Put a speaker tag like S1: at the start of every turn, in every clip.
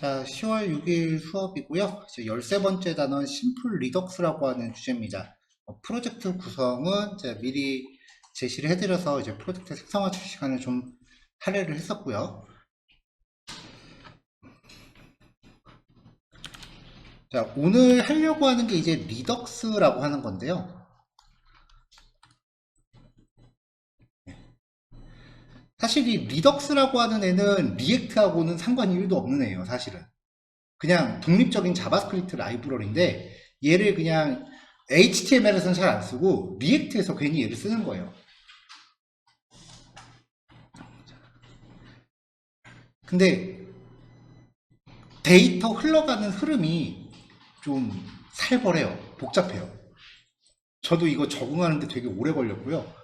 S1: 자, 10월 6일 수업이고요. 이제 13번째 단원 심플 리덕스라고 하는 주제입니다. 프로젝트 구성은 이제 미리 제시를 해드려서 이제 프로젝트 생성화 시간을 좀 할애를 했었고요. 자, 오늘 하려고 하는 게 이제 리덕스라고 하는 건데요. 사실 이 리덕스라고 하는 애는 리액트하고는 상관이 1도 없는 애예요, 사실은. 그냥 독립적인 자바스크립트 라이브러리인데 얘를 그냥 HTML에서는 잘 안 쓰고 리액트에서 괜히 얘를 쓰는 거예요. 근데 데이터 흘러가는 흐름이 좀 살벌해요. 복잡해요. 저도 이거 적응하는데 되게 오래 걸렸고요.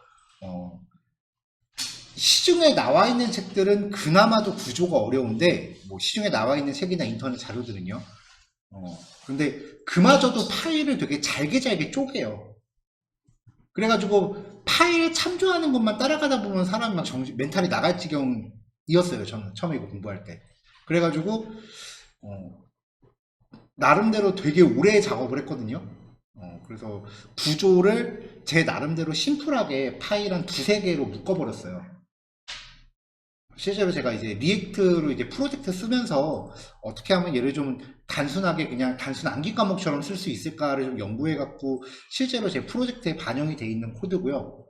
S1: 시중에 나와 있는 책들은 그나마도 구조가 어려운데 뭐 시중에 나와 있는 책이나 인터넷 자료들은요. 근데 그마저도 파일을 되게 잘게 쪼개요. 그래가지고 파일에 참조하는 것만 따라가다 보면 사람이 막 멘탈이 나갈 지경이었어요. 저는 처음에 이거 공부할 때. 그래가지고 나름대로 되게 오래 작업을 했거든요. 그래서 구조를 제 나름대로 심플하게 파일 한 두세 개로 묶어버렸어요. 실제로 제가 이제 리액트로 이제 프로젝트 쓰면서 어떻게 하면 얘를 좀 단순하게 그냥 단순 암기 과목처럼 쓸 수 있을까를 좀 연구해 갖고 실제로 제 프로젝트에 반영이 돼 있는 코드고요.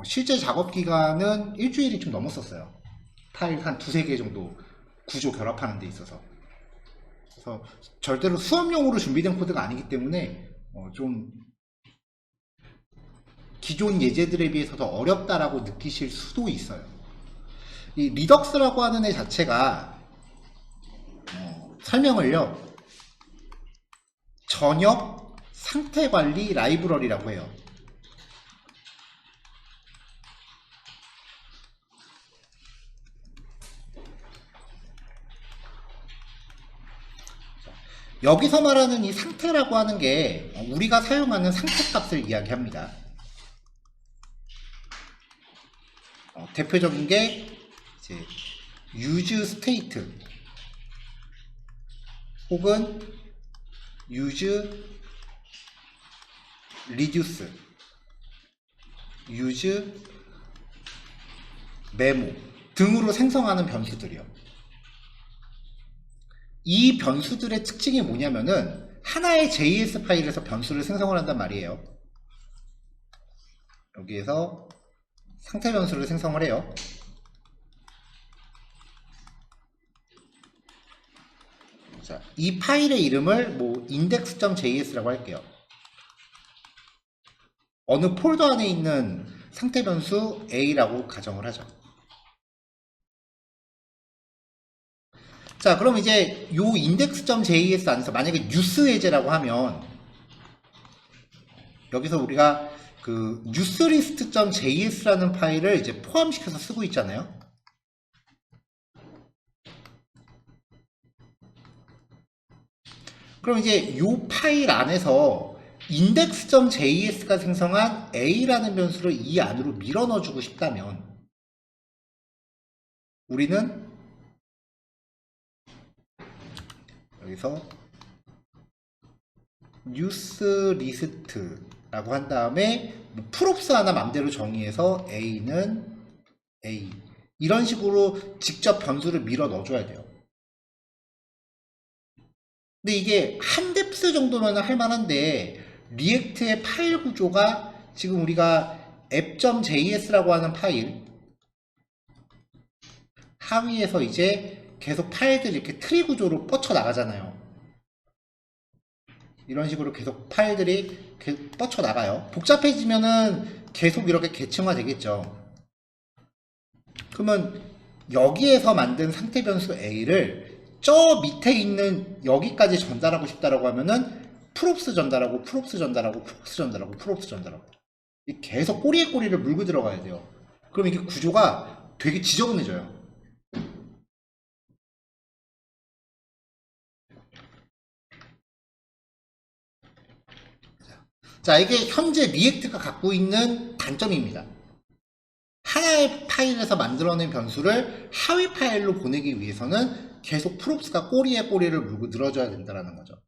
S1: 실제 작업 기간은 일주일이 좀 넘었었어요. 파일 한 두세 개 정도 구조 결합하는 데 있어서. 그래서 절대로 수업용으로 준비된 코드가 아니기 때문에 좀 기존 예제들에 비해서 더 어렵다라고 느끼실 수도 있어요. 이 리덕스라고 하는 애 자체가 설명을요, 전역 상태관리 라이브러리라고 해요. 여기서 말하는 이 상태라고 하는 게 우리가 사용하는 상태값을 이야기합니다. 대표적인 게 이제 use state 혹은 use reduce, use memo 등으로 생성하는 변수들이요. 이 변수들의 특징이 뭐냐면은 하나의 JS 파일에서 변수를 생성을 한단 말이에요. 여기에서 상태 변수를 생성을 해요. 자, 이 파일의 이름을 뭐 index.js라고 할게요. 어느 폴더 안에 있는 상태 변수 A라고 가정을 하죠. 자, 그럼 이제 요 index.js 안에서 만약에 뉴스 예제라고 하면 여기서 우리가 그 newslist.js라는 파일을 이제 포함시켜서 쓰고 있잖아요. 그럼 이제 요 파일 안에서 index.js가 생성한 a라는 변수를 이 안으로 밀어 넣어주고 싶다면 우리는 여기서 newslist라고 한 다음에 뭐 props 하나 맘대로 정의해서 a는 a 이런 식으로 직접 변수를 밀어 넣어줘야 돼요. 근데 이게 한 뎁스 정도면 할 만한데 리액트의 파일 구조가 지금 우리가 app.js라고 하는 파일 하위에서 이제 계속 파일들이 이렇게 트리 구조로 뻗쳐 나가잖아요. 이런 식으로 계속 파일들이 뻗쳐 나가요. 복잡해지면은 계속 이렇게 계층화 되겠죠. 그러면 여기에서 만든 상태 변수 A를 저 밑에 있는 여기까지 전달하고 싶다라고 하면은 프롭스 전달하고 프롭스 전달하고 프롭스 전달하고 프롭스 전달하고 계속 꼬리에 꼬리를 물고 들어가야 돼요. 그럼 이게 구조가 되게 지저분해져요. 자, 이게 현재 리액트가 갖고 있는 단점입니다. 하나의 파일에서 만들어낸 변수를 하위 파일로 보내기 위해서는 계속 props가 꼬리에 꼬리를 물고 늘어져야 된다는 거죠.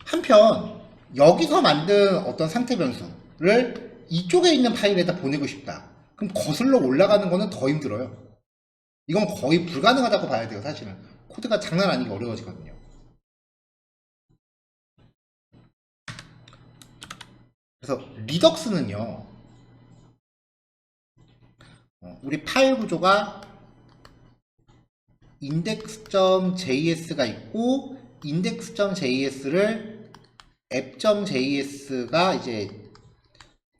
S1: 한편 여기서 만든 어떤 상태 변수를 이쪽에 있는 파일에다 보내고 싶다. 그럼 거슬러 올라가는 거는 더 힘들어요. 이건 거의 불가능하다고 봐야 돼요, 사실은. 코드가 장난 아니게 어려워지거든요. 그래서 리덕스는요, 우리 파일 구조가 index.js가 있고 index.js를 app.js가 이제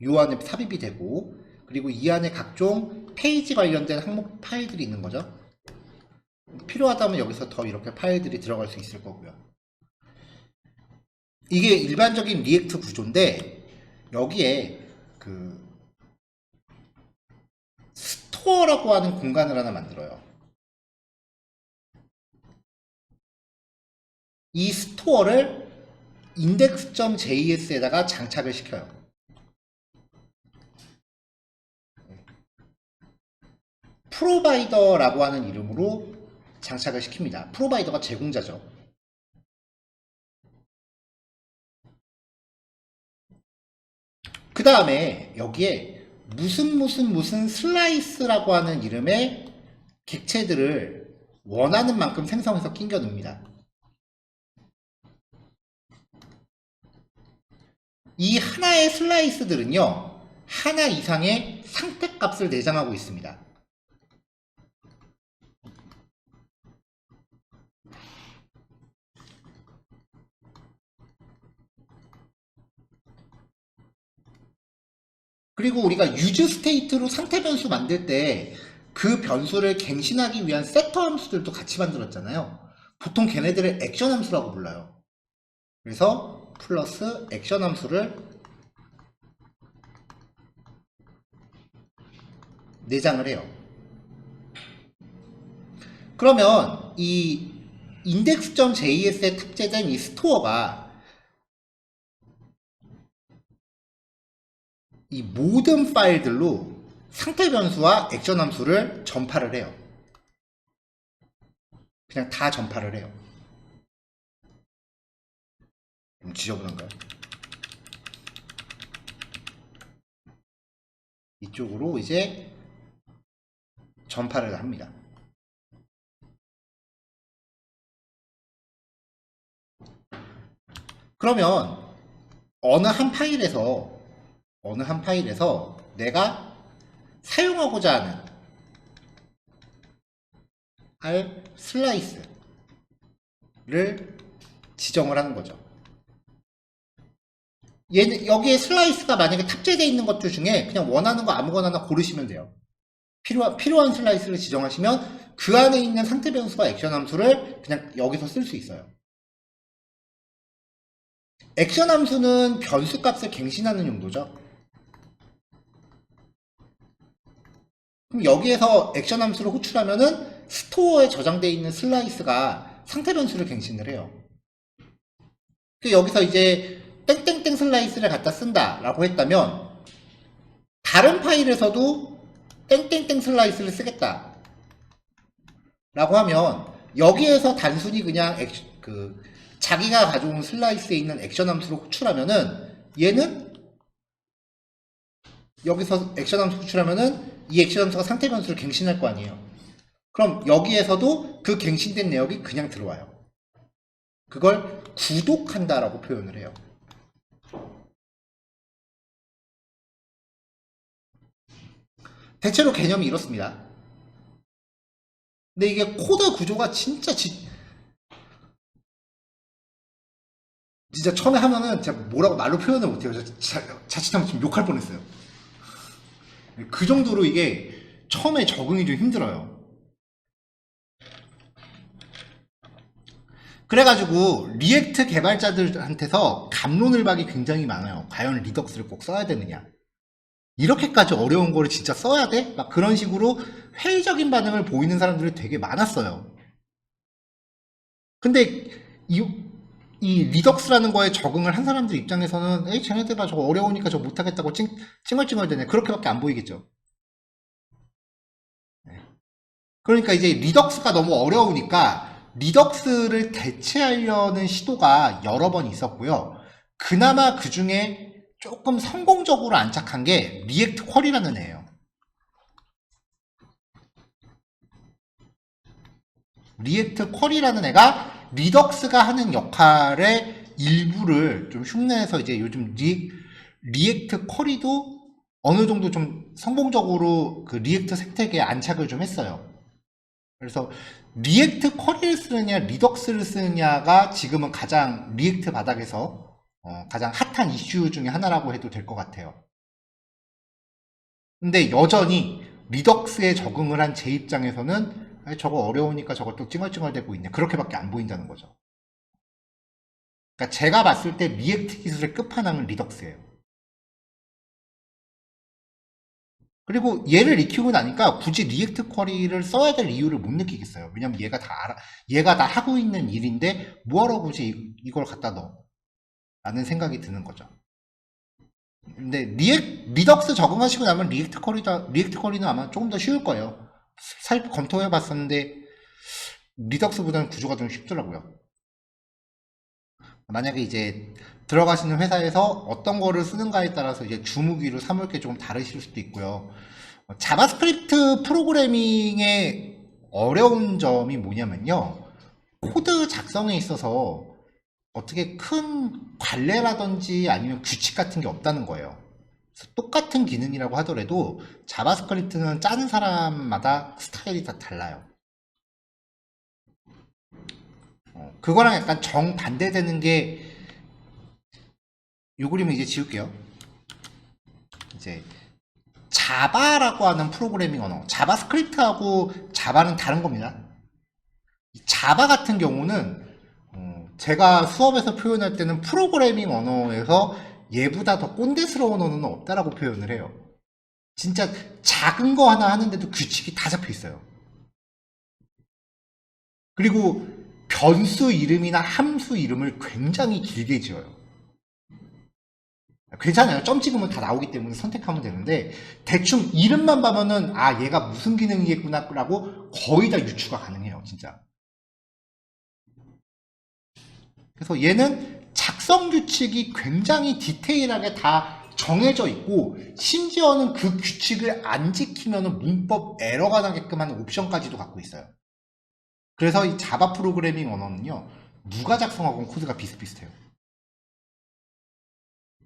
S1: 요 안에 삽입이 되고, 그리고 이 안에 각종 페이지 관련된 항목 파일들이 있는 거죠. 필요하다면 여기서 더 이렇게 파일들이 들어갈 수 있을 거고요. 이게 일반적인 리액트 구조인데, 여기에 그 스토어라고 하는 공간을 하나 만들어요. 이 스토어를 index.js에다가 장착을 시켜요. 프로바이더라고 하는 이름으로 장착을 시킵니다. 프로바이더가 제공자죠. 그 다음에 여기에 무슨 슬라이스라고 하는 이름의 객체들을 원하는 만큼 생성해서 끼겨 넣습니다. 이 하나의 슬라이스들은요, 하나 이상의 상태값을 내장하고 있습니다. 그리고 우리가 use state로 상태 변수 만들 때 그 변수를 갱신하기 위한 세터 함수들도 같이 만들었잖아요. 보통 걔네들을 액션 함수라고 불러요. 그래서 플러스 액션 함수를 내장을 해요. 그러면 이 index.js에 탑재된 이 스토어가 이 모든 파일들로 상태 변수와 액션 함수를 전파를 해요. 그냥 다 전파를 해요. 좀 지저분한가요? 이쪽으로 이제 전파를 합니다. 그러면 어느 한 파일에서 내가 사용하고자 하는 할 슬라이스를 지정을 하는 거죠. 여기에 슬라이스가 만약에 탑재되어 있는 것들 중에 그냥 원하는 거 아무거나 고르시면 돼요. 필요한 슬라이스를 지정하시면 그 안에 있는 상태 변수와 액션 함수를 그냥 여기서 쓸 수 있어요. 액션 함수는 변수 값을 갱신하는 용도죠. 그럼 여기에서 액션 함수를 호출하면은 스토어에 저장되어 있는 슬라이스가 상태 변수를 갱신을 해요. 여기서 이제 땡땡땡 슬라이스를 갖다 쓴다 라고 했다면 다른 파일에서도 땡땡땡 슬라이스를 쓰겠다 라고 하면 여기에서 단순히 그냥 자기가 가져온 슬라이스에 있는 액션 함수를 호출하면은 얘는 여기서 액션 함수 호출하면은 이 액션 함수가 상태 변수를 갱신할 거 아니에요. 그럼 여기에서도 그 갱신된 내역이 그냥 들어와요. 그걸 구독한다라고 표현을 해요. 대체로 개념이 이렇습니다. 근데 이게 코드 구조가 진짜 처음에 하면은 제가 뭐라고 말로 표현을 못해요. 자칫하면 지금 욕할 뻔했어요. 그 정도로 이게 처음에 적응이 좀 힘들어요. 그래가지고 리액트 개발자들한테서 갑론을박이 굉장히 많아요. 과연 리덕스를 꼭 써야 되느냐, 이렇게까지 어려운 거를 진짜 써야 돼? 막 그런 식으로 회의적인 반응을 보이는 사람들이 되게 많았어요. 근데 이 리덕스라는 거에 적응을 한 사람들 입장에서는 에이 쟤네들 봐 저거 어려우니까 저거 못하겠다고 찡얼찡얼대네 그렇게밖에 안 보이겠죠. 그러니까 이제 리덕스가 너무 어려우니까 리덕스를 대체하려는 시도가 여러 번 있었고요. 그나마 그 중에 조금 성공적으로 안착한 게 리액트 쿼리라는 애예요. 리액트 쿼리라는 애가 리덕스가 하는 역할의 일부를 좀 흉내내서 이제 요즘 리액트 쿼리도 어느 정도 좀 성공적으로 그 리액트 생태계에 안착을 좀 했어요. 그래서 리액트 쿼리를 쓰느냐 리덕스를 쓰느냐가 지금은 가장 리액트 바닥에서 가장 핫한 이슈 중에 하나라고 해도 될 것 같아요. 근데 여전히 리덕스에 적응을 한 제 입장에서는 아니, 저거 어려우니까 저걸 또 찡얼찡얼대고 있네 그렇게밖에 안 보인다는 거죠. 그러니까 제가 봤을 때 리액트 기술의 끝판왕은 리덕스예요. 그리고 얘를 익히고 나니까 굳이 리액트 쿼리를 써야 될 이유를 못 느끼겠어요. 왜냐면 얘가 다 알아, 얘가 다 하고 있는 일인데 뭐하러 굳이 이걸 갖다 넣어? 라는 생각이 드는 거죠. 근데 리덕스 적응하시고 나면 리액트 쿼리는 아마 조금 더 쉬울 거예요. 살짝 검토해 봤었는데 리덕스보다는 구조가 좀 쉽더라고요. 만약에 이제 들어가시는 회사에서 어떤 거를 쓰는가에 따라서 이제 주무기로 삼을 게 조금 다르실 수도 있고요. 자바스크립트 프로그래밍의 어려운 점이 뭐냐면요. 코드 작성에 있어서 어떻게 큰 관례라든지 아니면 규칙 같은 게 없다는 거예요. 똑같은 기능이라고 하더라도 자바스크립트는 짜는 사람마다 스타일이 다 달라요. 그거랑 약간 정반대되는 게 이 그림을 이제 지울게요. 이제 자바라고 하는 프로그래밍 언어, 자바스크립트하고 자바는 다른 겁니다. 자바 같은 경우는 제가 수업에서 표현할 때는 프로그래밍 언어에서 얘보다 더 꼰대스러운 언어는 없다라고 표현을 해요. 진짜 작은 거 하나 하는데도 규칙이 다 잡혀 있어요. 그리고 변수 이름이나 함수 이름을 굉장히 길게 지어요. 괜찮아요. 점 찍으면 다 나오기 때문에 선택하면 되는데 대충 이름만 봐면은 아 얘가 무슨 기능이겠구나 라고 거의 다 유추가 가능해요. 진짜. 그래서 얘는 작성 규칙이 굉장히 디테일하게 다 정해져 있고 심지어는 그 규칙을 안 지키면 문법 에러가 나게끔 하는 옵션까지도 갖고 있어요. 그래서 이 자바 프로그래밍 언어는요 누가 작성하건 코드가 비슷비슷해요.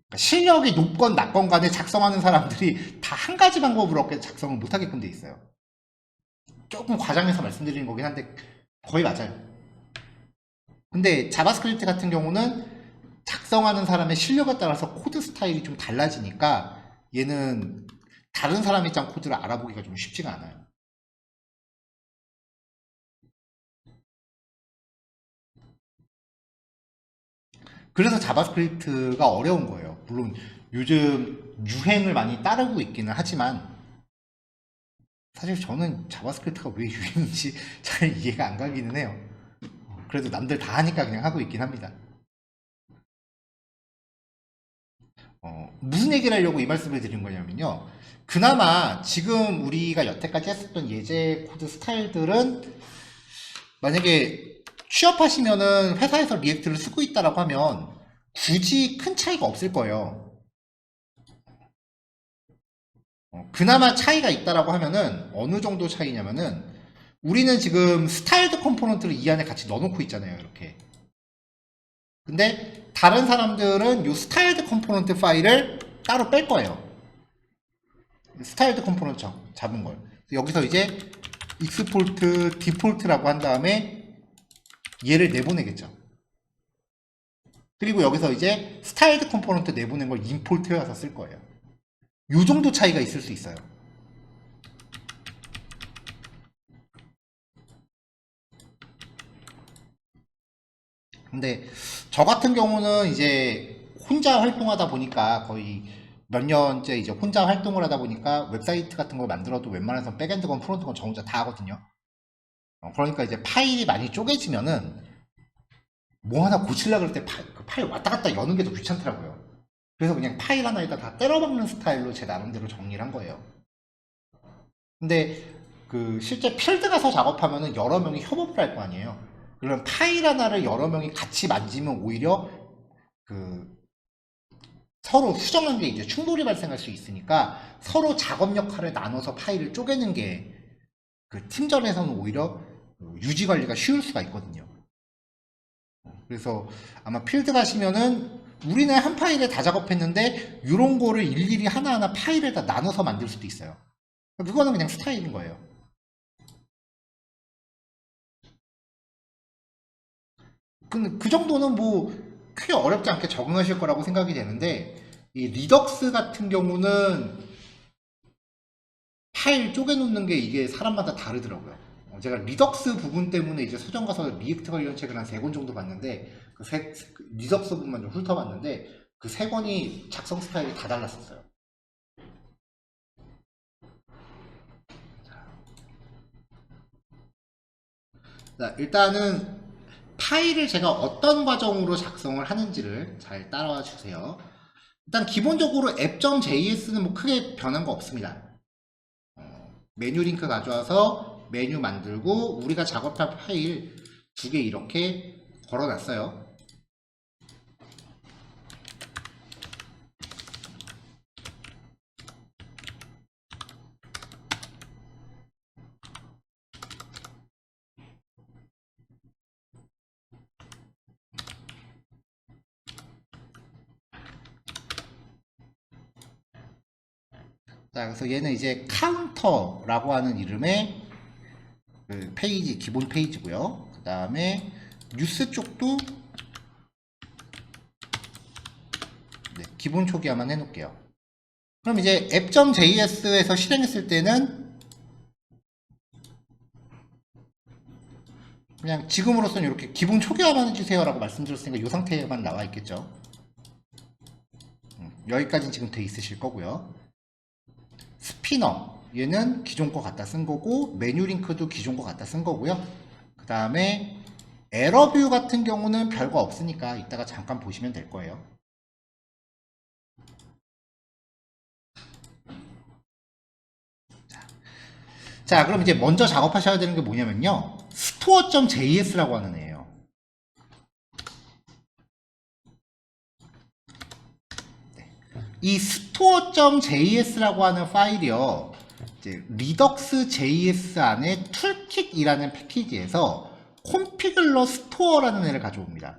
S1: 그러니까 실력이 높건 낮건 간에 작성하는 사람들이 다 한 가지 방법으로 작성을 못하게끔 돼 있어요. 조금 과장해서 말씀드리는 거긴 한데 거의 맞아요. 근데 자바스크립트 같은 경우는 작성하는 사람의 실력에 따라서 코드 스타일이 좀 달라지니까 얘는 다른 사람 입장 코드를 알아보기가 좀 쉽지가 않아요. 그래서 자바스크립트가 어려운 거예요. 물론 요즘 유행을 많이 따르고 있기는 하지만 사실 저는 자바스크립트가 왜 유행인지 잘 이해가 안 가기는 해요. 그래도 남들 다 하니까 그냥 하고 있긴 합니다. 무슨 얘기를 하려고 이 말씀을 드린 거냐면요. 그나마 지금 우리가 여태까지 했었던 예제 코드 스타일들은 만약에 취업하시면은 회사에서 리액트를 쓰고 있다라고 하면 굳이 큰 차이가 없을 거예요. 그나마 차이가 있다라고 하면은 어느 정도 차이냐면은 우리는 지금 스타일드 컴포넌트를 이 안에 같이 넣어놓고 있잖아요. 이렇게. 근데 다른 사람들은 이 스타일드 컴포넌트 파일을 따로 뺄 거예요. 스타일드 컴포넌트 잡은 걸. 여기서 이제 익스포트 디폴트라고 한 다음에 얘를 내보내겠죠. 그리고 여기서 이제 스타일드 컴포넌트 내보낸 걸 임포트해 와서 쓸 거예요. 요 정도 차이가 있을 수 있어요. 근데 저 같은 경우는 이제 혼자 활동하다 보니까 거의 몇 년째 이제 혼자 활동을 하다 보니까 웹사이트 같은 걸 만들어도 웬만해서 백엔드건 프론트건 저 혼자 다 하거든요. 그러니까 이제 파일이 많이 쪼개지면은 뭐 하나 고치려고 할 때 그 파일 왔다 갔다 여는 게 더 귀찮더라고요. 그래서 그냥 파일 하나에다 다 때려박는 스타일로 제 나름대로 정리를 한 거예요. 근데 그 실제 필드 가서 작업하면은 여러 명이 협업을 할 거 아니에요. 그럼 파일 하나를 여러 명이 같이 만지면 오히려 그 서로 수정한 게 이제 충돌이 발생할 수 있으니까 서로 작업 역할을 나눠서 파일을 쪼개는 게 그 팀전에서는 오히려 유지 관리가 쉬울 수가 있거든요. 그래서 아마 필드 가시면은 우리는 한 파일에 다 작업했는데 이런 거를 일일이 하나하나 파일을 다 나눠서 만들 수도 있어요. 그거는 그냥 스타일인 거예요. 그 정도는 뭐 크게 어렵지 않게 적응하실 거라고 생각이 되는데 이 리덕스 같은 경우는 파일 쪼개놓는 게 이게 사람마다 다르더라고요. 제가 리덕스 부분 때문에 이제 서점 가서 리액트 관련 책을 한 3권 정도 봤는데 그 리덕스 부분만 좀 훑어봤는데 그 3권이 작성 스타일이 다 달랐었어요. 자, 일단은 파일을 제가 어떤 과정으로 작성을 하는지를 잘 따라와 주세요. 일단 기본적으로 app.js는 뭐 크게 변한 거 없습니다. 메뉴 링크 가져와서 메뉴 만들고 우리가 작업할 파일 2개 이렇게 걸어놨어요. 자, 그래서 얘는 이제 카운터라고 하는 이름의 그 페이지, 기본 페이지고요. 그 다음에 뉴스 쪽도 네, 기본 초기화만 해놓을게요. 그럼 이제 app.js에서 실행했을 때는 그냥 지금으로서는 이렇게 기본 초기화만 해주세요 라고 말씀드렸으니까 이 상태에만 나와 있겠죠. 여기까지는 지금 돼 있으실 거고요. 스피너 얘는 기존 거 갖다 쓴 거고 메뉴 링크도 기존 거 갖다 쓴 거고요. 그 다음에 에러뷰 같은 경우는 별거 없으니까 이따가 잠깐 보시면 될 거예요. 자, 그럼 이제 먼저 작업하셔야 되는 게 뭐냐면요. store.js라고 하는 애예요. 이 store.js라고 하는 파일이요. 이제 redux.js 안에 toolkit이라는 패키지에서 configure store라는 애를 가져옵니다.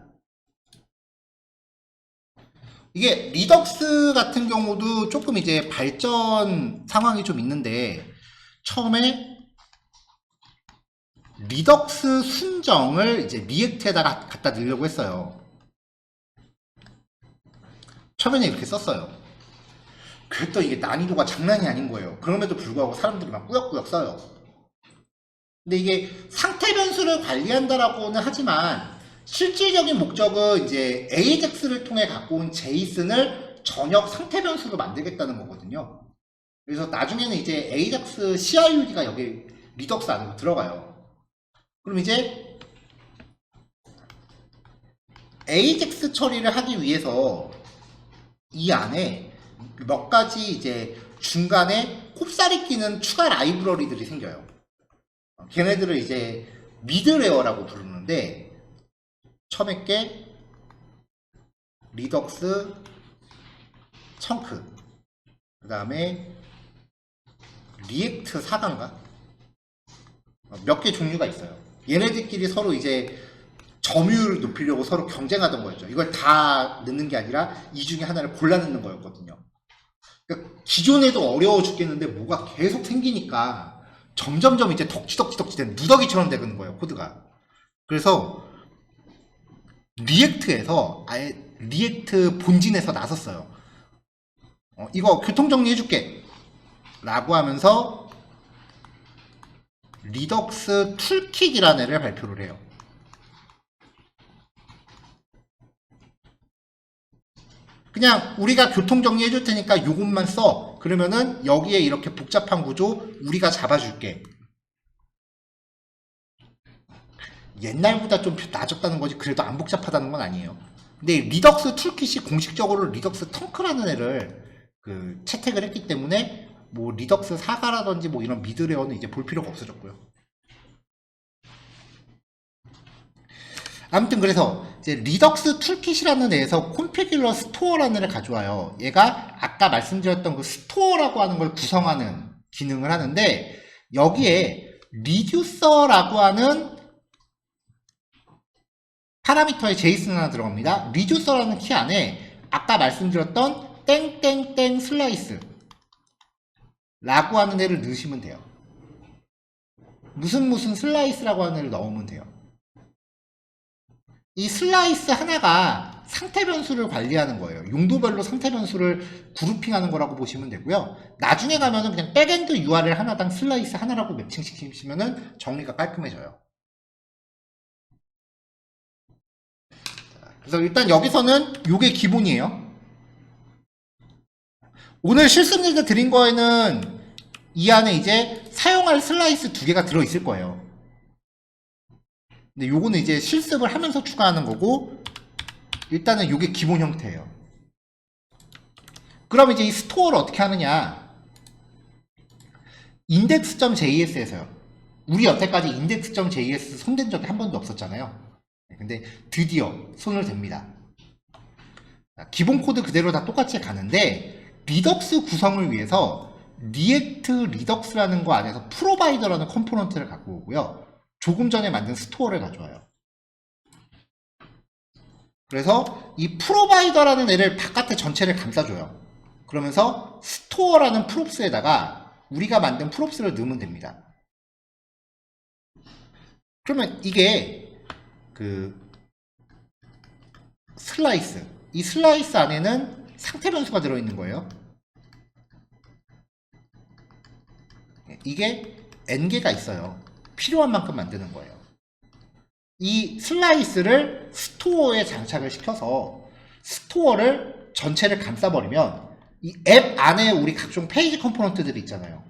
S1: 이게 리덕스 같은 경우도 조금 이제 발전 상황이 좀 있는데 처음에 리덕스 순정을 이제 리액트에다가 갖다 넣으려고 했어요. 처음에는 이렇게 썼어요. 그랬더니 이게 난이도가 장난이 아닌 거예요. 그럼에도 불구하고 사람들이 막 꾸역꾸역 써요. 근데 이게 상태 변수를 관리한다라고는 하지만 실질적인 목적은 이제 AJAX를 통해 갖고 온 제이슨을 전역 상태 변수로 만들겠다는 거거든요. 그래서 나중에는 이제 AJAX CRUD가 여기 리덕스 안으로 들어가요. 그럼 이제 AJAX 처리를 하기 위해서 이 안에 몇 가지 이제 중간에 kop살이 끼는 추가 라이브러리들이 생겨요. 걔네들을 이제 미드레어라고 부르는데 처음에 게 리덕스 청크 그 다음에 리액트 사과인가 몇 개 종류가 있어요. 얘네들끼리 서로 이제 점유율을 높이려고 서로 경쟁하던 거였죠. 이걸 다 넣는 게 아니라 이 중에 하나를 골라 넣는 거였거든요. 그러니까 기존에도 어려워 죽겠는데 뭐가 계속 생기니까 점점점 이제 덕지덕지 된 누더기처럼 되는 거예요, 코드가. 그래서 리액트에서 아예 리액트 본진에서 나섰어요. 이거 교통정리 해줄게 라고 하면서 리덕스 툴킷이라는 애를 발표를 해요. 그냥 우리가 교통정리 해줄 테니까 이것만 써. 그러면은 여기에 이렇게 복잡한 구조 우리가 잡아줄게. 옛날보다 좀 나아졌다는 거지 그래도 안 복잡하다는 건 아니에요. 근데 리덕스 툴킷이 공식적으로 리덕스 턴크라는 애를 채택을 했기 때문에 뭐 리덕스 사가라든지 뭐 이런 미드레어는 이제 볼 필요가 없어졌고요. 아무튼 그래서 이제 리덕스 툴킷이라는 애에서 콘피귤러 스토어라는 애를 가져와요. 얘가 아까 말씀드렸던 그 스토어라고 하는 걸 구성하는 기능을 하는데 여기에 리듀서라고 하는 파라미터에 제이슨 하나 들어갑니다. 리듀서라는 키 안에 아까 말씀드렸던 땡땡땡 슬라이스 라고 하는 애를 넣으시면 돼요. 무슨 슬라이스라고 하는 애를 넣으면 돼요. 이 슬라이스 하나가 상태 변수를 관리하는 거예요. 용도별로 상태 변수를 그룹핑하는 거라고 보시면 되고요. 나중에 가면은 그냥 백엔드 URL 하나당 슬라이스 하나라고 매칭시키시면은 정리가 깔끔해져요. 그래서 일단 여기서는 요게 기본이에요. 오늘 실습 문제 드린 거에는 이 안에 이제 사용할 슬라이스 2개가 들어있을 거예요. 근데 요거는 이제 실습을 하면서 추가하는 거고 일단은 요게 기본 형태예요. 그럼 이제 이 스토어를 어떻게 하느냐 index.js에서요. 우리 여태까지 index.js 손댄 적이 한 번도 없었잖아요. 근데 드디어 손을 댑니다. 기본 코드 그대로 다 똑같이 가는데 리덕스 구성을 위해서 리액트 리덕스라는 거 안에서 프로바이더라는 컴포넌트를 갖고 오고요. 조금 전에 만든 스토어를 가져와요. 그래서 이 프로바이더라는 애를 바깥에 전체를 감싸줘요. 그러면서 스토어라는 프롭스에다가 우리가 만든 프롭스를 넣으면 됩니다. 그러면 이게 슬라이스, 이 슬라이스 안에는 상태 변수가 들어있는 거예요. 이게 n개가 있어요. 필요한 만큼 만드는 거예요. 이 슬라이스를 스토어에 장착을 시켜서 스토어를 전체를 감싸버리면 이 앱 안에 우리 각종 페이지 컴포넌트들이 있잖아요.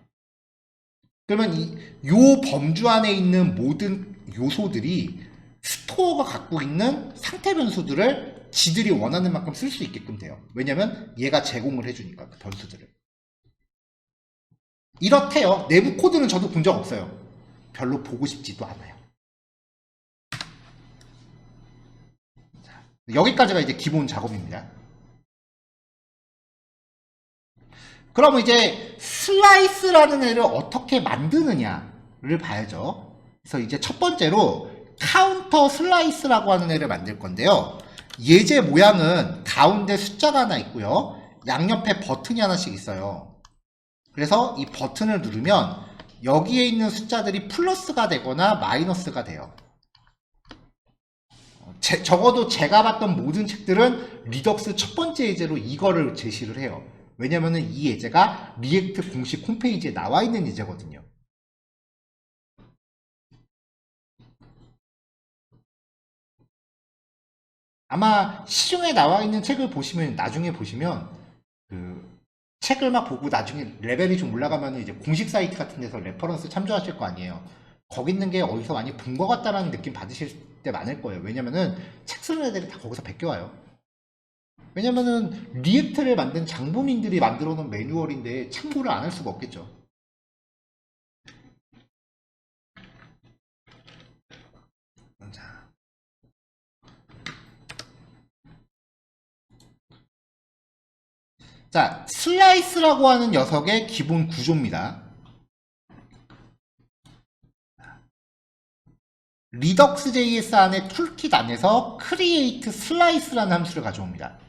S1: 그러면 요 범주 안에 있는 모든 요소들이 스토어가 갖고 있는 상태 변수들을 지들이 원하는 만큼 쓸 수 있게끔 돼요. 왜냐면 얘가 제공을 해주니까 그 변수들을. 이렇대요. 내부 코드는 저도 본 적 없어요. 별로 보고 싶지도 않아요. 여기까지가 이제 기본 작업입니다. 그럼 이제 슬라이스라는 애를 어떻게 만드느냐를 봐야죠. 그래서 이제 첫 번째로 카운터 슬라이스라고 하는 애를 만들 건데요. 예제 모양은 가운데 숫자가 하나 있고요. 양옆에 버튼이 하나씩 있어요. 그래서 이 버튼을 누르면 여기에 있는 숫자들이 플러스가 되거나 마이너스가 돼요. 적어도 제가 봤던 모든 책들은 리덕스 첫 번째 예제로 이거를 제시를 해요. 왜냐면은 이 예제가 리액트 공식 홈페이지에 나와 있는 예제거든요. 아마 시중에 나와 있는 책을 보시면 나중에 보시면 책을 막 보고 나중에 레벨이 좀 올라가면 이제 공식 사이트 같은 데서 레퍼런스 참조하실 거 아니에요. 거기 있는 게 어디서 많이 본 것 같다라는 느낌 받으실 때 많을 거예요. 왜냐면은 책 쓰는 애들이 다 거기서 베껴와요. 왜냐면은 리액트를 만든 장본인들이 만들어 놓은 매뉴얼인데 참고를 안 할 수가 없겠죠. 자, 슬라이스라고 하는 녀석의 기본 구조입니다. 리덕스.js 안에 툴킷 안에서 create slice라는 함수를 가져옵니다.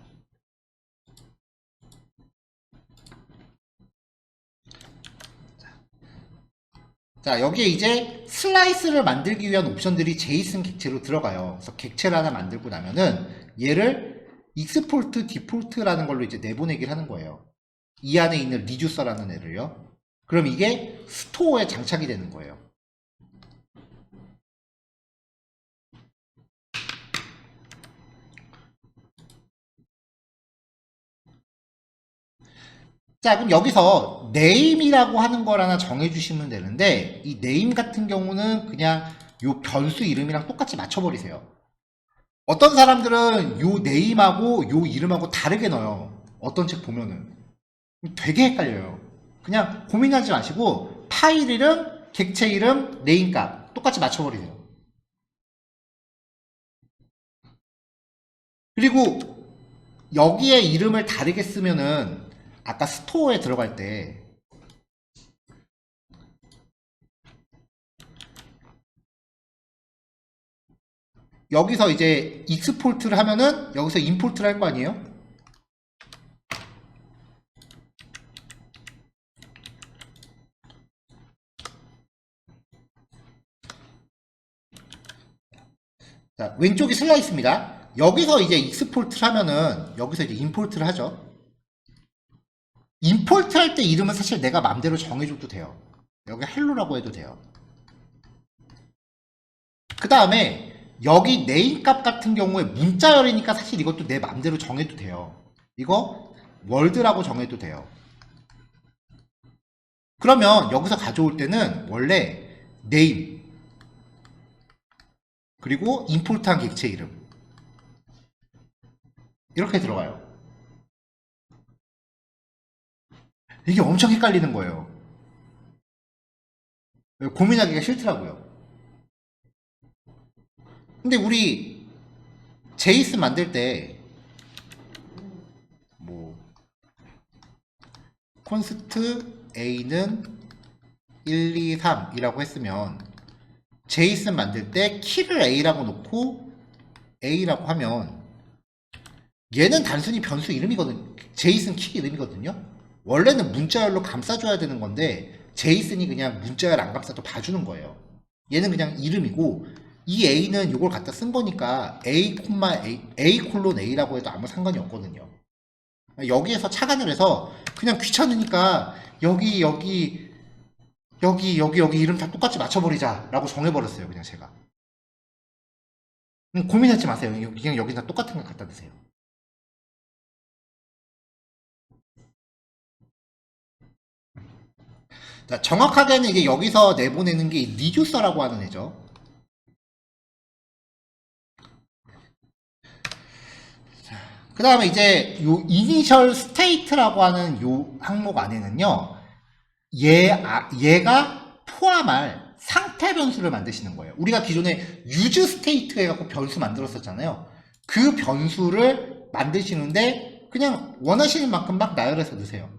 S1: 자, 여기에 이제 슬라이스를 만들기 위한 옵션들이 제이슨 객체로 들어가요. 그래서 객체를 하나 만들고 나면은 얘를 익스포트 디폴트라는 걸로 이제 내보내기를 하는 거예요. 이 안에 있는 리듀서라는 애를요. 그럼 이게 스토어에 장착이 되는 거예요. 자, 그럼 여기서 name이라고 하는 걸 하나 정해주시면 되는데 이 name 같은 경우는 그냥 요 변수 이름이랑 똑같이 맞춰버리세요. 어떤 사람들은 요 네임하고 요 이름하고 다르게 넣어요. 어떤 책 보면은. 되게 헷갈려요. 그냥 고민하지 마시고 파일 이름, 객체 이름, 네임값 똑같이 맞춰버리세요. 그리고 여기에 이름을 다르게 쓰면은 아까 스토어에 들어갈 때 여기서 이제 익스포트를 하면은 여기서 임포트를 할 거 아니에요? 자, 왼쪽이 슬라이스입니다. 여기서 이제 익스포트를 하면은 여기서 이제 임포트를 하죠. 임포트 할 때 이름은 사실 내가 맘대로 정해줘도 돼요. 여기 헬로라고 해도 돼요. 그 다음에 여기 네임 값 같은 경우에 문자열이니까 사실 이것도 내 맘대로 정해도 돼요. 이거 월드라고 정해도 돼요. 그러면 여기서 가져올 때는 원래 네임 그리고 임포트한 객체 이름 이렇게 들어가요. 이게 엄청 헷갈리는 거예요. 고민하기가 싫더라고요. 근데 우리 제이슨 만들 때 뭐 콘스트 A는 1, 2, 3이라고 했으면 제이슨 만들 때 키를 A라고 놓고 A라고 하면 얘는 단순히 변수 이름이거든. 제이슨 키 이름이거든요. 원래는 문자열로 감싸줘야 되는 건데 제이슨이 그냥 문자열 안 감싸도 봐주는 거예요. 얘는 그냥 이름이고 이 A는 이걸 갖다 쓴 거니까 A, A 콜론 A라고 해도 아무 상관이 없거든요. 여기에서 착안을 해서 그냥 귀찮으니까 여기 이름 다 똑같이 맞춰버리자 라고 정해버렸어요. 그냥 제가 고민하지 마세요. 그냥 여기 다 똑같은 거 갖다 드세요. 자, 정확하게는 이제 여기서 내보내는 게 리듀서라고 하는 애죠. 그 다음에 이제 요 이니셜 스테이트라고 하는 요 항목 안에는요, 얘가 포함할 상태 변수를 만드시는 거예요. 우리가 기존에 유즈 스테이트 해갖고 변수 만들었었잖아요. 그 변수를 만드시는데 그냥 원하시는 만큼 막 나열해서 넣으세요.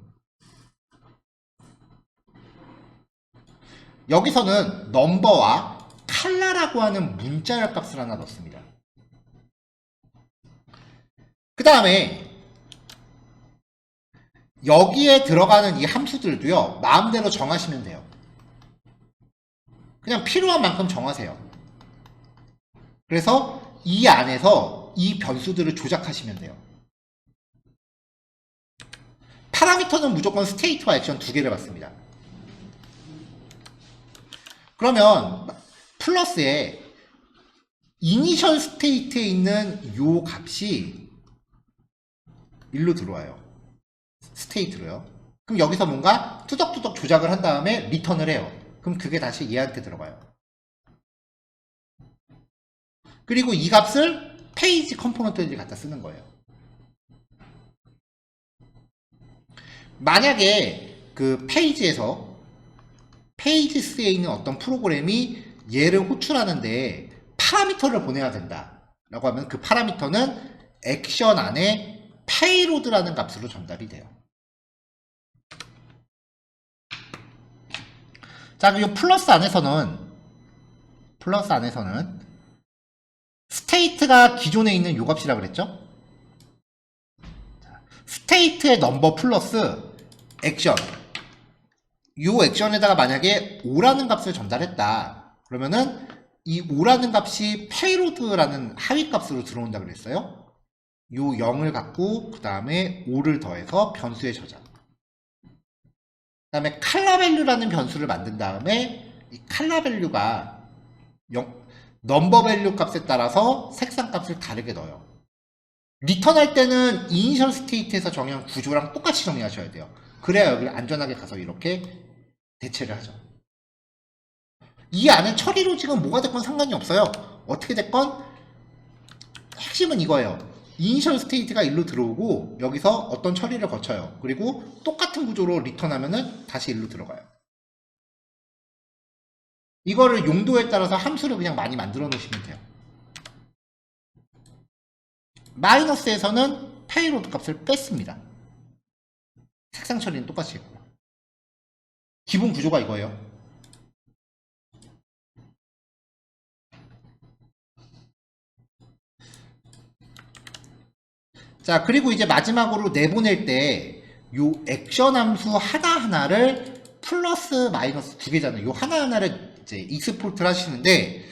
S1: 여기서는 넘버와 칼라라고 하는 문자열 값을 하나 넣습니다. 그 다음에 여기에 들어가는 이 함수들도요, 마음대로 정하시면 돼요. 그냥 필요한 만큼 정하세요. 그래서 이 안에서 이 변수들을 조작하시면 돼요. 파라미터는 무조건 스테이트와 액션 두 개를 받습니다. 그러면 플러스에 이니셜 스테이트에 있는 요 값이 일로 들어와요. 스테이트로요. 그럼 여기서 뭔가 뚜덕뚜덕 조작을 한 다음에 리턴을 해요. 그럼 그게 다시 얘한테 들어가요. 그리고 이 값을 페이지 컴포넌트에 갖다 쓰는 거예요. 만약에 그 페이지스에 있는 어떤 프로그램이 얘를 호출하는데 파라미터를 보내야 된다 라고 하면 그 파라미터는 액션 안에 페이로드라는 값으로 전달이 돼요. 자, 그리고 플러스 안에서는 스테이트가 기존에 있는 요 값이라 그랬죠? 스테이트의 넘버 플러스 액션, 요 액션에다가 만약에 5라는 값을 전달했다 그러면은 이 5라는 값이 페이로드라는 하위 값으로 들어온다 그랬어요. 요 0을 갖고 그 다음에 5를 더해서 변수에 저장, 그 다음에 칼라밸류라는 변수를 만든 다음에 이 칼라밸류가 넘버 밸류 값에 따라서 색상 값을 다르게 넣어요. 리턴할 때는 이니셜 스테이트에서 정의한 구조랑 똑같이 정리하셔야 돼요. 그래야 여기를 안전하게 가서 이렇게 대체를 하죠. 이 안에 처리 로직은 뭐가 됐건 상관이 없어요. 어떻게 됐건 핵심은 이거예요. 이니셜 스테이트가 일로 들어오고 여기서 어떤 처리를 거쳐요. 그리고 똑같은 구조로 리턴하면은 다시 일로 들어가요. 이거를 용도에 따라서 함수를 그냥 많이 만들어 놓으시면 돼요. 마이너스에서는 페이로드 값을 뺐습니다. 색상 처리는 똑같이 했고. 기본 구조가 이거예요. 자, 그리고 이제 마지막으로 내보낼 때 요 액션 함수 하나하나를 플러스 마이너스 두 개잖아요. 요 하나하나를 이제 익스포트를 하시는데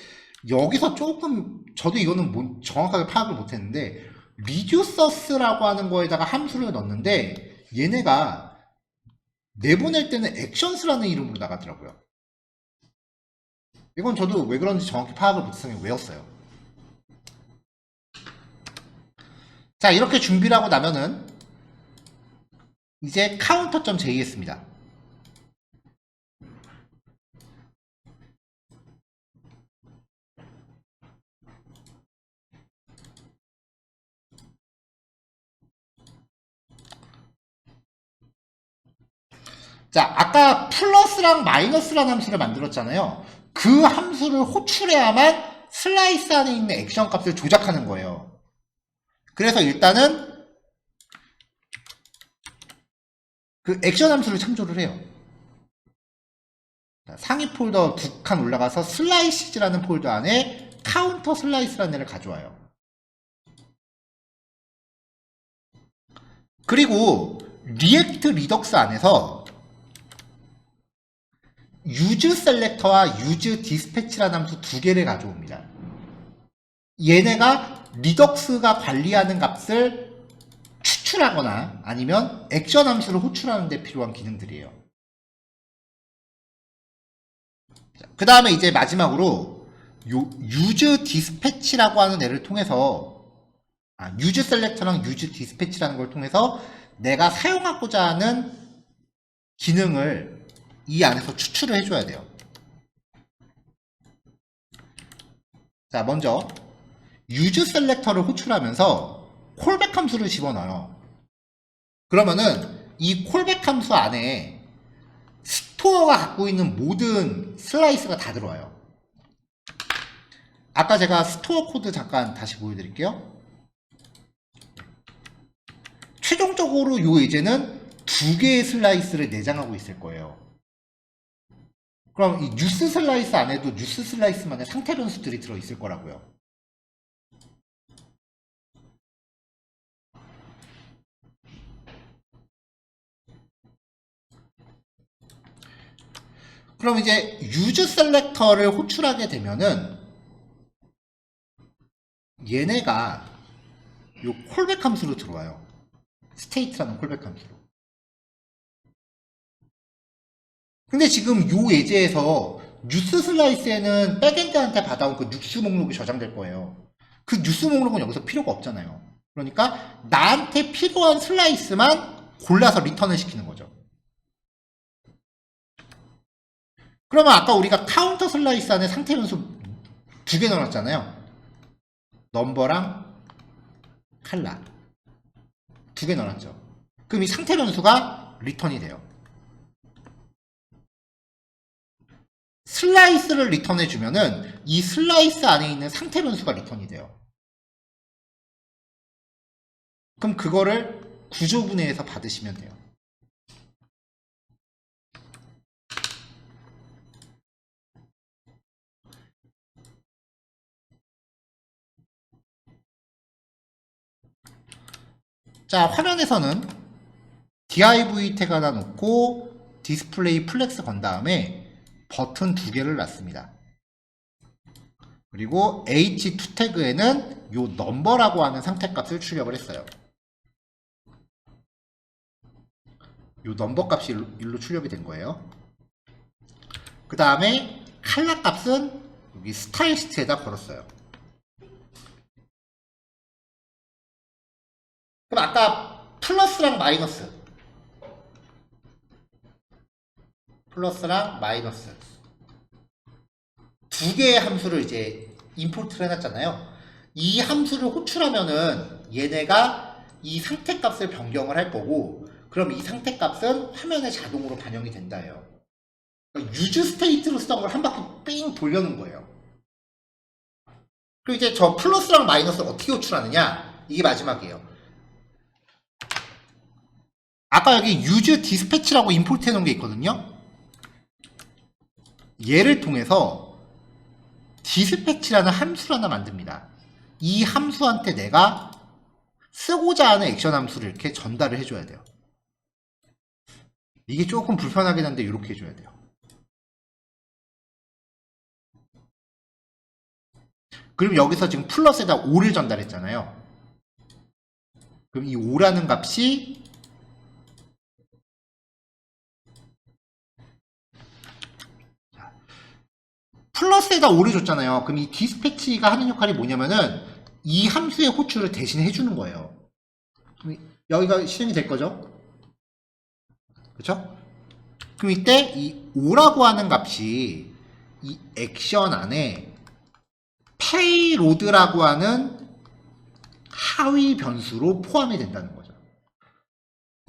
S1: 여기서 조금 저도 이거는 정확하게 파악을 못했는데 리듀서스라고 하는 거에다가 함수를 넣는데 얘네가 내보낼 때는 액션스라는 이름으로 나가더라고요. 이건 저도 왜 그런지 정확히 파악을 못해서 그냥 외웠어요. 자, 이렇게 준비를 하고 나면은 이제 counter.js입니다. 자, 아까 플러스랑 마이너스라는 함수를 만들었잖아요. 그 함수를 호출해야만 슬라이스 안에 있는 액션 값을 조작하는 거예요. 그래서 일단은 그 액션 함수를 참조를 해요. 상위 폴더 두 칸 올라가서 슬라이시즈라는 폴더 안에 카운터 슬라이스라는 애를 가져와요. 그리고 리액트 리덕스 안에서 유즈 셀렉터와 유즈 디스패치라는 함수 두 개를 가져옵니다. 얘네가 리덕스가 관리하는 값을 추출하거나 아니면 액션 함수를 호출하는 데 필요한 기능들이에요. 그 다음에 이제 마지막으로 요 유즈 디스패치라고 하는 애를 통해서 유즈 셀렉터랑 유즈 디스패치라는 걸 통해서 내가 사용하고자 하는 기능을 이 안에서 추출을 해줘야 돼요. 자, 먼저 유즈 셀렉터를 호출하면서 콜백 함수를 집어넣어요. 그러면은 이 콜백 함수 안에 스토어가 갖고 있는 모든 슬라이스가 다 들어와요. 아까 제가 스토어 코드 잠깐 다시 보여드릴게요. 최종적으로 요 예제는 두 개의 슬라이스를 내장하고 있을 거예요. 그럼 이 뉴스 슬라이스 안에도 뉴스 슬라이스만의 상태 변수들이 들어있을 거라고요. 그럼 이제 유즈 셀렉터를 호출하게 되면은 얘네가 요 콜백 함수로 들어와요. 스테이트라는 콜백 함수로. 근데 지금 요 예제에서 뉴스 슬라이스에는 백엔드한테 받아온 그 뉴스 목록이 저장될 거예요. 그 뉴스 목록은 여기서 필요가 없잖아요. 그러니까 나한테 필요한 슬라이스만 골라서 리턴을 시키는 거죠. 그러면 아까 우리가 카운터 슬라이스 안에 상태 변수 두 개 넣어놨잖아요. 넘버랑 칼라 두 개 넣어놨죠. 그럼 이 상태 변수가 리턴이 돼요. 슬라이스를 리턴해주면은 이 슬라이스 안에 있는 상태 변수가 리턴이 돼요. 그럼 그거를 구조분해해서 받으시면 돼요. 자, 화면에서는 div 태그 하나 놓고 디스플레이 플렉스 건 다음에 버튼 두 개를 놨습니다. 그리고 h2 태그에는 요 넘버라고 하는 상태값을 출력을 했어요. 요 넘버 값이 일로 출력이 된 거예요. 그 다음에 칼라 값은 여기 스타일 시트에다 걸었어요. 그럼 아까 플러스랑 마이너스 두 개의 함수를 이제 임포트를 해놨잖아요. 이 함수를 호출하면은 얘네가 이 상태값을 변경을 할 거고, 그럼 이 상태값은 화면에 자동으로 반영이 된다예요. 그러니까 유즈 스테이트로 쓰던 걸 한 바퀴 삥 돌려놓은 거예요. 그리고 이제 저 플러스랑 마이너스를 어떻게 호출하느냐, 이게 마지막이에요. 아까 여기 use dispatch라고 임포트 해놓은 게 있거든요. 얘를 통해서 dispatch라는 함수를 하나 만듭니다. 이 함수한테 내가 쓰고자 하는 액션 함수를 이렇게 전달을 해줘야 돼요. 이게 조금 불편하긴 한데 이렇게 해줘야 돼요. 그럼 여기서 지금 플러스에다 5를 전달했잖아요. 그럼 이 5라는 값이 플러스에다 5를 줬잖아요. 그럼 이 디스패치가 하는 역할이 뭐냐면은 이 함수의 호출을 대신 해주는 거예요. 그럼 여기가 실행이 될 거죠? 그렇죠? 그럼 이때 이 5라고 하는 값이 이 액션 안에 페이로드라고 하는 하위 변수로 포함이 된다는 거죠.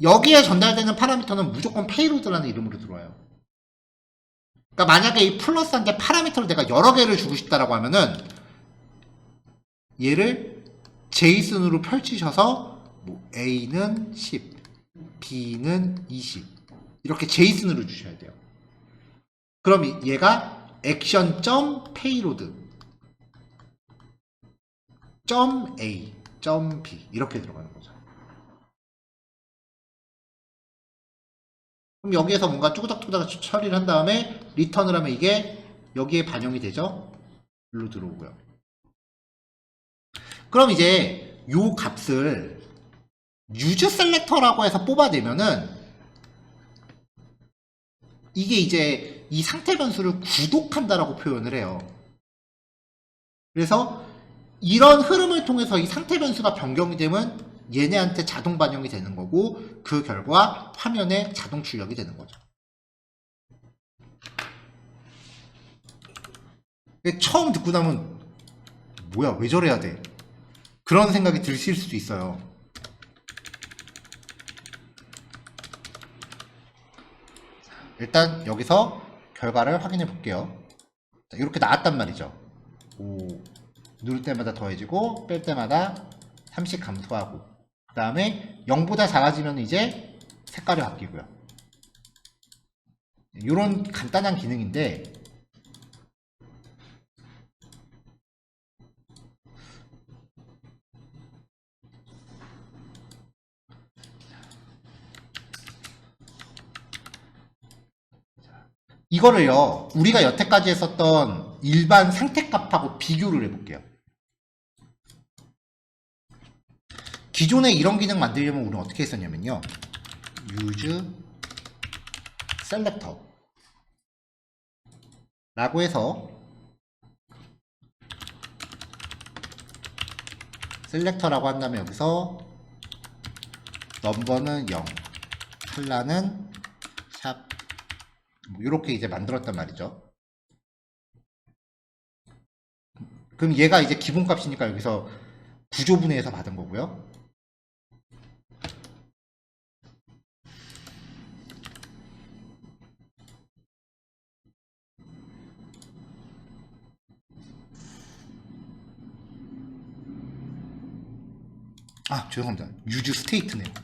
S1: 여기에 전달되는 파라미터는 무조건 페이로드라는 이름으로 들어와요. 그러니까 만약에 이 플러스한테 파라미터를 내가 여러 개를 주고 싶다라고 하면은 얘를 제이슨으로 펼치셔서 뭐 A는 10, B는 20 이렇게 제이슨으로 주셔야 돼요. 그럼 얘가 액션.payload .a, .b 이렇게 들어가는 거죠. 그럼 여기에서 뭔가 쭈구닥쭈구닥 처리를 한 다음에 리턴을 하면 이게 여기에 반영이 되죠. 일로 들어오고요. 그럼 이제 요 값을 use selector라고 해서 뽑아내면은 이게 이제 이 상태 변수를 구독한다라고 표현을 해요. 그래서 이런 흐름을 통해서 이 상태 변수가 변경이 되면 얘네한테 자동 반영이 되는 거고, 그 결과 화면에 자동 출력이 되는 거죠. 처음 듣고 나면 뭐야 왜 저래야 돼 그런 생각이 드실 수도 있어요. 일단 여기서 결과를 확인해 볼게요. 자, 이렇게 나왔단 말이죠. 5 누를 때마다 더해지고 뺄 때마다 3씩 감소하고, 그 다음에 0보다 작아지면 이제 색깔이 바뀌고요. 이런 간단한 기능인데 이거를요 우리가 여태까지 했었던 일반 상태값하고 비교를 해볼게요. 기존에 이런 기능 만들려면 우리는 어떻게 했었냐면요, use selector 라고 해서 셀렉터라고 한다면 여기서 넘버는 0, 컬러는 샵 이렇게 이제 만들었단 말이죠. 그럼 얘가 이제 기본값이니까 여기서 구조분해해서 받은 거고요. 아 죄송합니다. use state네요.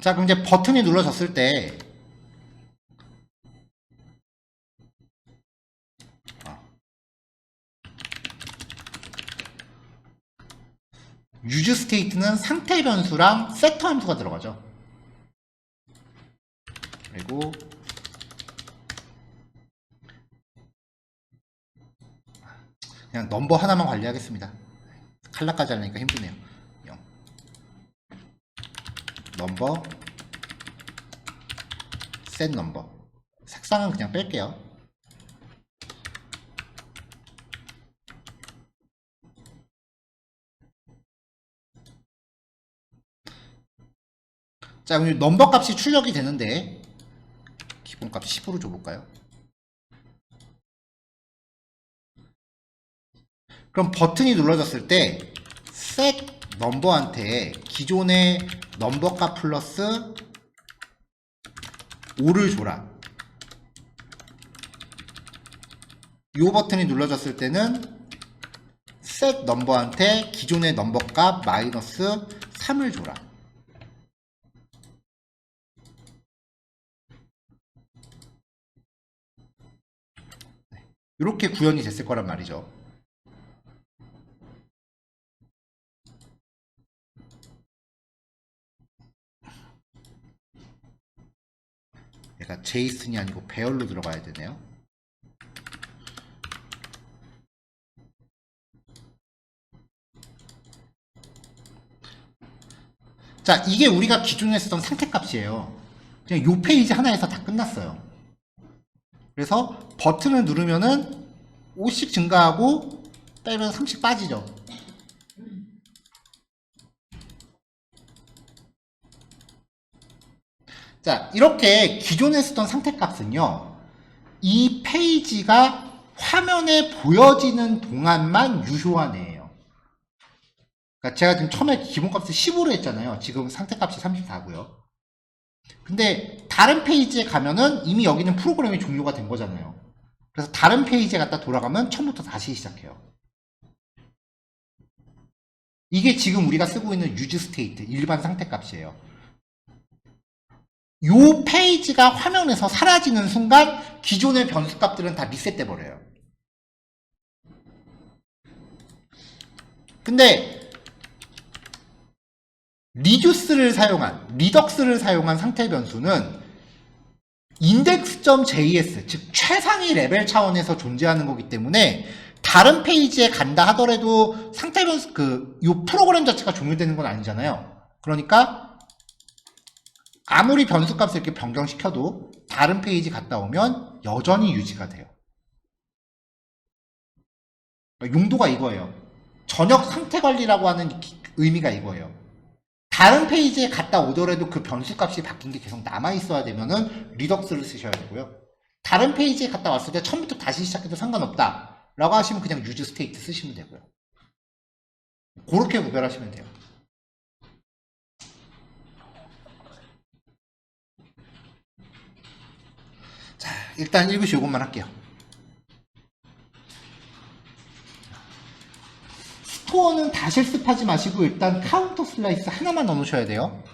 S1: 자 그럼 이제 버튼이 눌러졌을 때 use state는 상태 변수랑 세터 함수가 들어가죠. 그리고 그냥 넘버 하나만 관리하겠습니다. 칼라까지 하려니까 힘드네요. 0 넘버 set 넘버, 색상은 그냥 뺄게요. 자, 그럼 넘버 값이 출력이 되는데 기본값 10으로 줘볼까요? 그럼 버튼이 눌러졌을 때 set 넘버한테 기존의 넘버 값 플러스 5를 줘라. 이 버튼이 눌러졌을 때는 set 넘버한테 기존의 넘버 값 마이너스 3을 줘라. 이렇게 구현이 됐을 거란 말이죠. 얘가 제이슨이 아니고 배열로 들어가야 되네요. 자, 이게 우리가 기존에 쓰던 상태값이에요. 그냥 요 페이지 하나에서 다 끝났어요. 그래서 버튼을 누르면은 5씩 증가하고 빼면 3씩 빠지죠. 자, 이렇게 기존에 쓰던 상태값은요, 이 페이지가 화면에 보여지는 동안만 유효한 애예요. 그러니까 제가 지금 처음에 기본값을 15로 했잖아요. 지금 상태값이 34고요. 근데 다른 페이지에 가면은 이미 여기는 프로그램이 종료가 된 거잖아요. 그래서 다른 페이지에 갔다 돌아가면 처음부터 다시 시작해요. 이게 지금 우리가 쓰고 있는 use state, 일반 상태값이에요. 요 페이지가 화면에서 사라지는 순간 기존의 변수값들은 다 리셋돼 버려요. 근데 리듀스를 사용한, 리덕스를 사용한 상태 변수는 index.js, 즉 최상위 레벨 차원에서 존재하는 거기 때문에 다른 페이지에 간다 하더라도 상태 변수, 요 프로그램 자체가 종료되는 건 아니잖아요. 그러니까 아무리 변수값을 이렇게 변경시켜도 다른 페이지 갔다 오면 여전히 유지가 돼요. 용도가 이거예요. 전역 상태 관리라고 하는 의미가 이거예요. 다른 페이지에 갔다 오더라도 그 변수값이 바뀐 게 계속 남아있어야 되면은 리덕스를 쓰셔야 되고요. 다른 페이지에 갔다 왔을 때 처음부터 다시 시작해도 상관없다 라고 하시면 그냥 use state 쓰시면 되고요. 그렇게 구별하시면 돼요. 자, 일단 1교시 요것만 할게요. 스토어는 다 실습하지 마시고 일단 카운터 슬라이스 하나만 넣어놓으셔야 돼요.